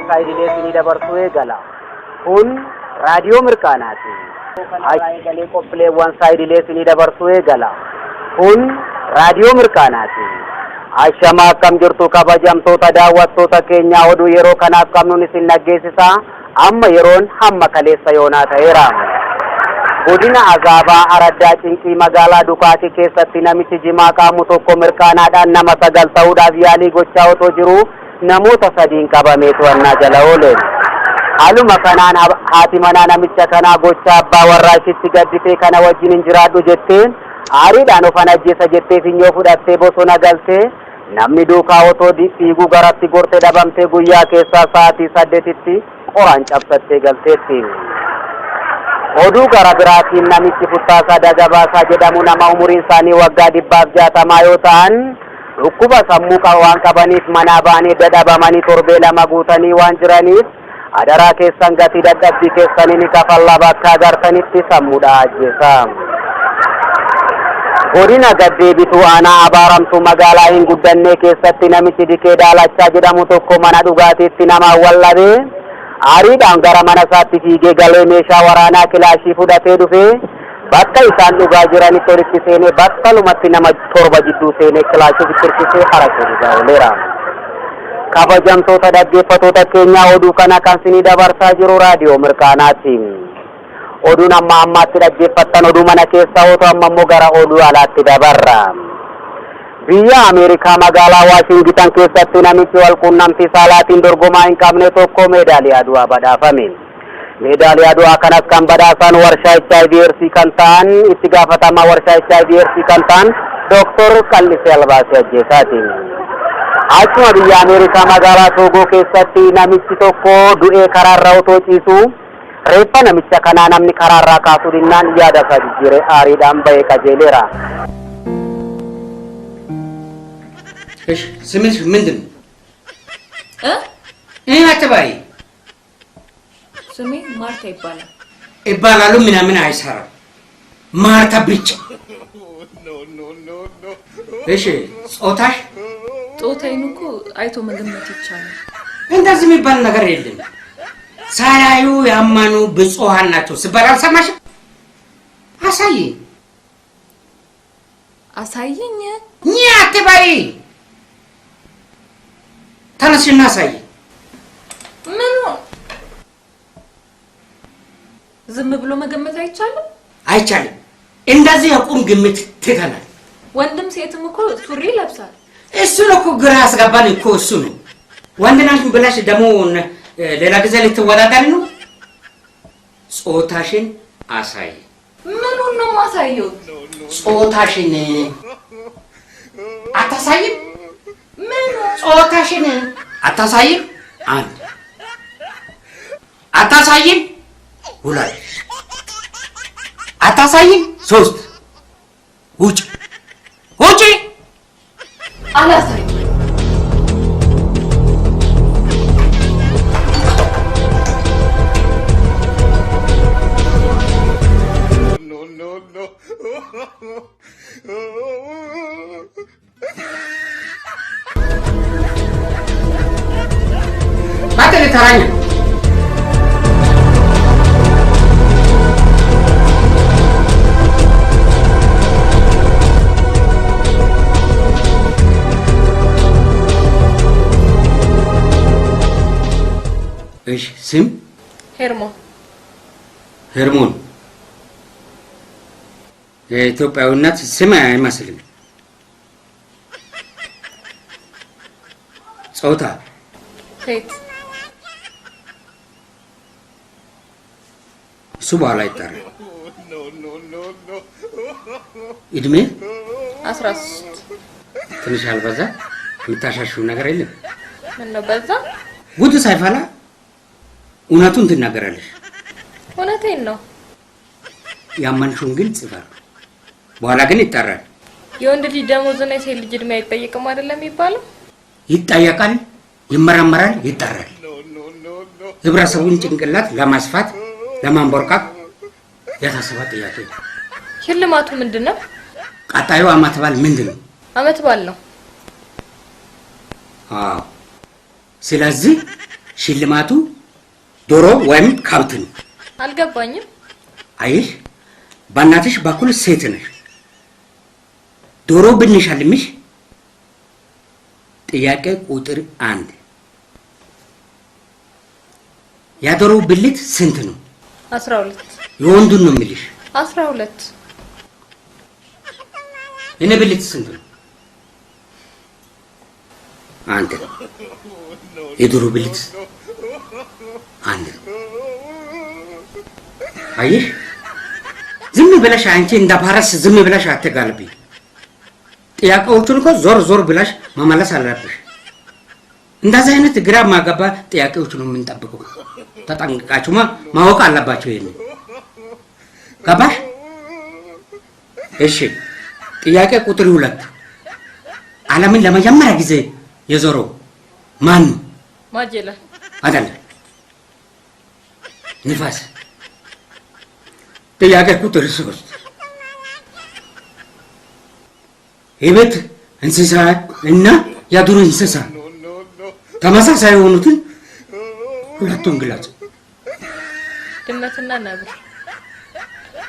Saidilee sinida barsuu gala. Kun raadiyoo mirkanaati. Ay galee qophiileewwan saidilee sinida barsuu gala. Kun raadiyoo mirkanaati. Ashama akkam jirtu kabajamtoota daawwattoota keenya oduu yeroo kanaaf qabnuun isin dhaggeessisa. Amma yeroon hamma kaleessa yoonaa ta'eera. Godina Azaabaa Araddaa Cinqii magaalaa Dukaati keessatti namichi jimaa qaamu tokko mirkanaadhaan nama 9 ta'uudhaaf yaalii gochaa otoo jiru namoota 3 qabamee to'annaa jala oole. Haaluma kanaan haati manaa namicha kanaa gochaa abbaa warraashitti gadditee kana wajjin hin jiraadhu jettee aariidhaan ofan ajjeessa jettee finyoo fudhattee bosona galtee namni duukaa otoo dhiiguu garatti gortee dhabamtee guyyaa keessaa sa'aatii 8tti qoraan cabsattee galteetti. Oduu gara biraatiin namichi Futtaasaa Dagabaasaa jedhamu nama umuriin isaanii waggaa 160 yoo ta'an dhukkuba sammuu waan qabaniif manaa ba'anii dadhabamanii torbee 2 guutanii waan jiraniif adaraa keessan gatii dadhabbii keessanii ni kafallaa bakka agartanitti sammuudha ajjeesa. Godina Gaddeebituu aanaa abaaramtuu magaalaa hin guddannee keessatti namichi Dikee Daalachaa jedhamu tokko mana dhugaatiitti nama wallabee aariidhaan gara mana isaatti fiigee galee meeshaa waraanaa kilaashii fudhatee dhufee bakka isaan dhugaa jiranitti walitti seenee battalumatti nama 7 jidduu seenee kilaashii firkisee harasuu dhugaaoleera. Kabajamtoota dhaggeeffattoota keenya oduu kana kan isinii dabarsaa jiru raadiyoo mirkanaati. Oduun amma ammaatti dhaggeeffattan oduu mana keessa otoo amma immoo gara oduu alaatti dabarra. Biyya Ameerikaa magaalaa Waashingtan keessatti namichi walquunnamtii saalaatiin dorgomaa hin qabne tokko meedaaliyaa du'aa badhaafame. Meedaaliyaa du'aa kanas kan badhaasan warshaa HIV/AIDS kan ta'an itti gaafatamaa warshaa HIV/AIDS kan ta'an Dr. Qallisee Albaasii Ajjeesaati. Achuma biyya Ameerikaa magaalaa Toogoo keessatti namichi tokko du'ee karaarra otoo ciisu reeffa namicha kanaa namni karaarraa kaasuu dinnaan yaada isaa jijjiiree aariidhaan bahee qajeeleera. እሺ ስምሽ ምንድን አትበይ። ስሜ ማርታ ይባላል። ይባላሉ ምናምን አይሰራም። ማርታ ብቻ። እሺ ጾታሽ? ጾታዬን እኮ አይቶ መገመት ይቻላል። እንደዚህ የሚባል ነገር የለም። ሳያዩ ያማኑ ብፁዓን ናቸው ሲባል አልሰማሽም? አሳይኝ። አሳይኝ? አትበይ። ተነስና አሳይ። ምን ዝም ብሎ መገመት አይቻልም? አይቻልም። እንደዚህ ያቁም ግምት ትተናል። ወንድም ሴትም እኮ ሱሪ ይለብሳል። እሱ ነው እኮ ግራ ያስገባን እኮ እሱ ነው። ወንድ ነሽ ብለሽ ደግሞ ሌላ ጊዜ ልትወዳደሪ ነው? ጾታሽን አሳይ። ምኑን ነው ማሳየው? ጾታሽን አታሳይም? ምን ጾታሽን አታሳይም? አንድ አታሳይም? 2 አታሳይም? 3 ውጭ ውጭ። አላሳይም። ባትሪ ተራኝ እሺ ስም ሄርሞን የኢትዮጵያዊነት ስም አይመስልም። ጾታ ሴት። እሱ በኋላ ይጠራል። እድሜ 13። ትንሽ አልበዛ? የምታሻሽው ነገር የለም? ምን ነው በዛ? ጉድ ሳይፈላ እውነቱን ትናገራለሽ። እውነቴን ነው። ያመንሽውን ግልጽ ይፈር። በኋላ ግን ይጠራል። የወንድ ልጅ ደሞዝና የሴት ልጅ እድሜ አይጠየቅም አይደለም የሚባለው? ይጠየቃል፣ ይመረመራል፣ ይጠራል። ህብረተሰቡን ጭንቅላት ለማስፋት ለማንቦርቃቅ የታሰበ ጥያቄ። ሽልማቱ ምንድነው? ቀጣዩ አመት በዓል ምንድነው? አመት በዓል ነው። አዎ ስለዚህ ሽልማቱ ዶሮ ወይም ከብት ነው። አልገባኝም። አይሽ በእናትሽ በኩል ሴት ነሽ። ዶሮ ብንሸልምሽ ጥያቄ ቁጥር 1 የዶሮ ብልት ስንት ነው? 12 የወንዱን ነው የምልሽ። 12 የኔ ብልት ስንት ነው? አንተ የዶሮ ብልት አንድ ነው። አይሽ ዝም ብለሽ አንቺ እንደ ፓራስ ዝም ብለሽ አትጋልቢ። ጥያቄዎቹን እኮ ዞር ብለሽ መመለስ አለብሽ። እንደዚህ አይነት ግራ ማጋባ ጥያቄዎቹን ነው የምንጠብቀው። ተጠንቅቃችሁ ማወቅ አለባችሁ። ይሄን ገባሽ? እሺ ጥያቄ ቁጥር 2 ዓለምን ለመጀመሪያ ጊዜ የዞረው ማን ነው? ማጀላን አይደለም፣ ንፋስ። ጥያቄ ቁጥር 3 የቤት እንስሳ እና የዱር እንስሳ ተመሳሳይ የሆኑትን ሁለቱን ግለጽ። ድመትና ነብር።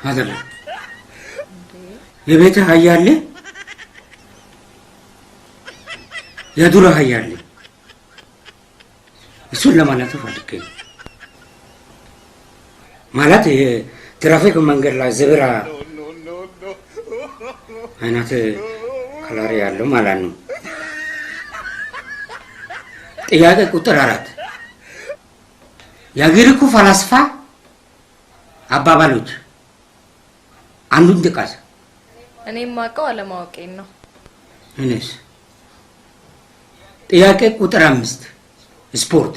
አይደለም፣ የቤት አህያ አለ፣ የዱር አህያ አለ። እሱን ለማለት ፈልጌ ማለት የትራፊክ መንገድ ላይ ዘብራ አይነት ከለር ያለው ማለት ነው። ጥያቄ ቁጥር 4 የግሪኩ ፈላስፋ አባባሎች አንዱን ጥቀስ። እኔ የማውቀው አለማወቄን ነው። እኔስ? ጥያቄ ቁጥር 5 ስፖርት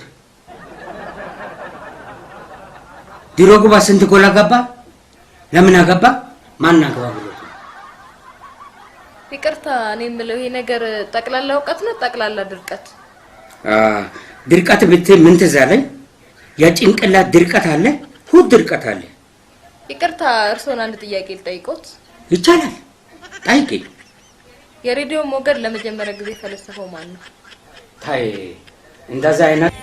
ድሮግባ ስንት ጎል አገባ? ለምን አገባ? ማን አገባ ብሎ? ይቅርታ እኔ የምለው ይሄ ነገር ጠቅላላ እውቀት ነው ጠቅላላ ድርቀት? ድርቀት ብትይ ምን ትዝ አለኝ? የጭንቅላት ድርቀት አለ፣ ሆድ ድርቀት አለ። ይቅርታ እርሶን አንድ ጥያቄ ልጠይቆት ይቻላል? ጠይቂ። የሬዲዮ ሞገድ ለመጀመሪያ ጊዜ ፈለሰፈው ማን ነው? ታይ እንደዛ አይነት